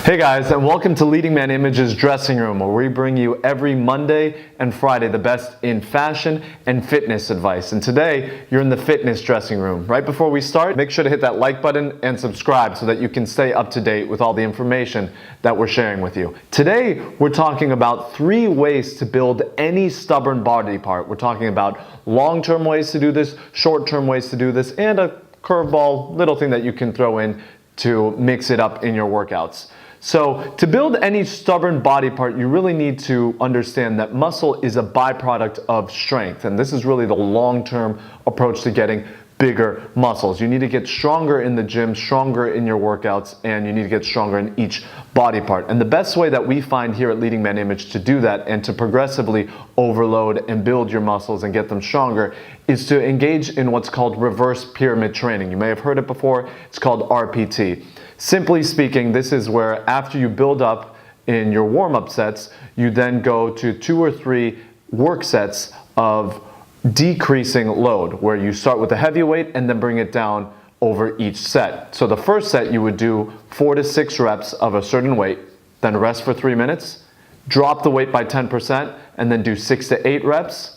Hey guys, and welcome to Leading Man Image's Dressing Room, where we bring you every Monday and Friday the best in fashion and fitness advice. And today, you're in the fitness dressing room. Right before we start, make sure to hit that like button and subscribe so that you can stay up to date with all the information that we're sharing with you. Today, we're talking about 3 ways to build any stubborn body part. We're talking about long-term ways to do this, short-term ways to do this, and a curveball little thing that you can throw in to mix it up in your workouts. So to build any stubborn body part, you really need to understand that muscle is a byproduct of strength. And this is really the long-term approach to getting bigger muscles. You need to get stronger in the gym, stronger in your workouts, and you need to get stronger in each body part. And the best way that we find here at Leading Man Image to do that and to progressively overload and build your muscles and get them stronger is to engage in what's called reverse pyramid training. You may have heard it before. It's called RPT. Simply speaking, this is where after you build up in your warm-up sets, you then go to 2 or 3 work sets of decreasing load, where you start with a heavy weight and then bring it down over each set. So the first set you would do 4 to 6 reps of a certain weight, then rest for 3 minutes, drop the weight by 10%, and then do 6 to 8 reps,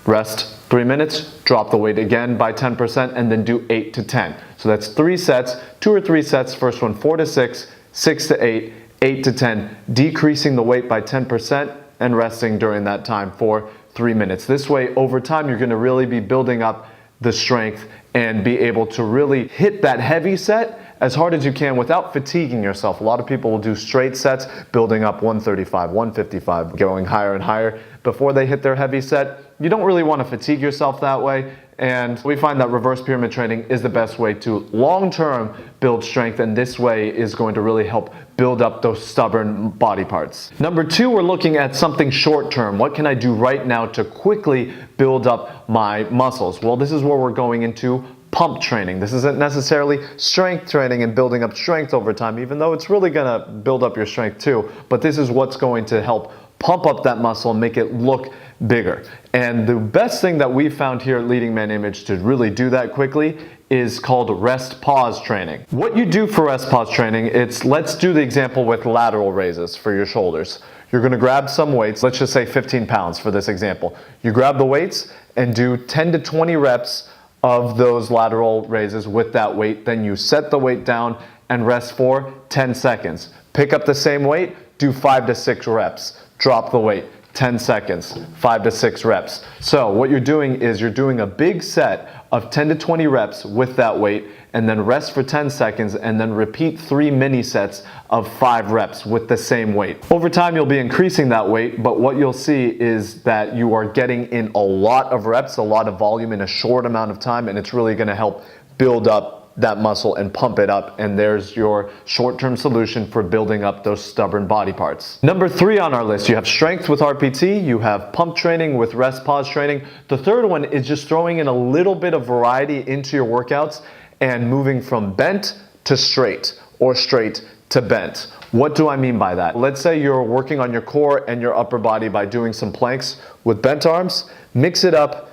rest 3 minutes, drop the weight again by 10%, and then do 8 to 10. So that's 3 sets, 2 or 3 sets. First one 4 to 6, 6 to 8, 8 to 10, decreasing the weight by 10% and resting during that time for 3 minutes. This way, over time, you're going to really be building up the strength and be able to really hit that heavy set as hard as you can without fatiguing yourself. A lot of people will do straight sets, building up 135, 155, going higher and higher before they hit their heavy set. You don't really want to fatigue yourself that way, and we find that reverse pyramid training is the best way to long-term build strength, and this way is going to really help build up those stubborn body parts. Number 2, we're looking at something short-term. What can I do right now to quickly build up my muscles? Well, this is where we're going into pump training. This isn't necessarily strength training and building up strength over time, even though it's really gonna build up your strength too, but this is what's going to help pump up that muscle and make it look bigger. And the best thing that we found here at Leading Man Image to really do that quickly is called rest pause training. What you do for rest pause training, let's do the example with lateral raises for your shoulders. You're gonna grab some weights, let's just say 15 pounds for this example. You grab the weights and do 10 to 20 reps of those lateral raises with that weight. Then you set the weight down and rest for 10 seconds. Pick up the same weight, do 5 to 6 reps. Drop the weight, 10 seconds, 5 to 6 reps. So what you're doing is you're doing a big set of 10 to 20 reps with that weight, and then rest for 10 seconds, and then repeat 3 mini sets of 5 reps with the same weight. Over time, you'll be increasing that weight, but what you'll see is that you are getting in a lot of reps, a lot of volume in a short amount of time, and it's really gonna help build up that muscle and pump it up, and there's your short-term solution for building up those stubborn body parts. Number 3 on our list, you have strength with RPT, you have pump training with rest pause training. The third one is just throwing in a little bit of variety into your workouts and moving from bent to straight or straight to bent. What do I mean by that? Let's say you're working on your core and your upper body by doing some planks with bent arms. Mix it up,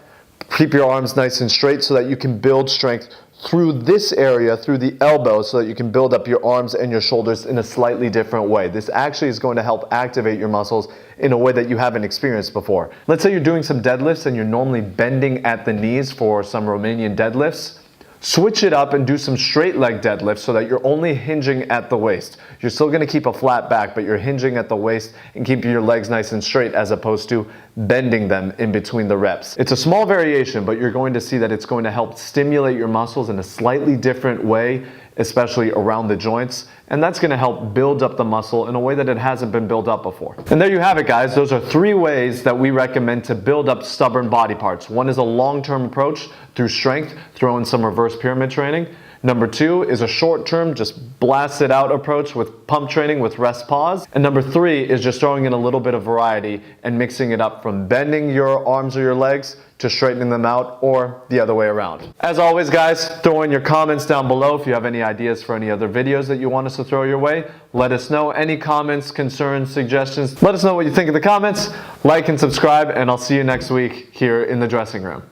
keep your arms nice and straight so that you can build strength through this area, through the elbow, so that you can build up your arms and your shoulders in a slightly different way. This actually is going to help activate your muscles in a way that you haven't experienced before. Let's say you're doing some deadlifts and you're normally bending at the knees for some Romanian deadlifts. Switch it up and do some straight leg deadlifts so that you're only hinging at the waist. You're still gonna keep a flat back, but you're hinging at the waist and keeping your legs nice and straight as opposed to bending them in between the reps. It's a small variation, but you're going to see that it's going to help stimulate your muscles in a slightly different way, especially around the joints, and that's gonna help build up the muscle in a way that it hasn't been built up before. And there you have it, guys. Those are 3 ways that we recommend to build up stubborn body parts. One is a long-term approach through strength, throw in some reverse pyramid training. Number 2 is a short-term, just blast it out approach with pump training with rest pause. And number 3 is just throwing in a little bit of variety and mixing it up from bending your arms or your legs to straightening them out, or the other way around. As always, guys, throw in your comments down below if you have any ideas for any other videos that you want us to throw your way. Let us know any comments, concerns, suggestions. Let us know what you think in the comments. Like and subscribe, and I'll see you next week here in the dressing room.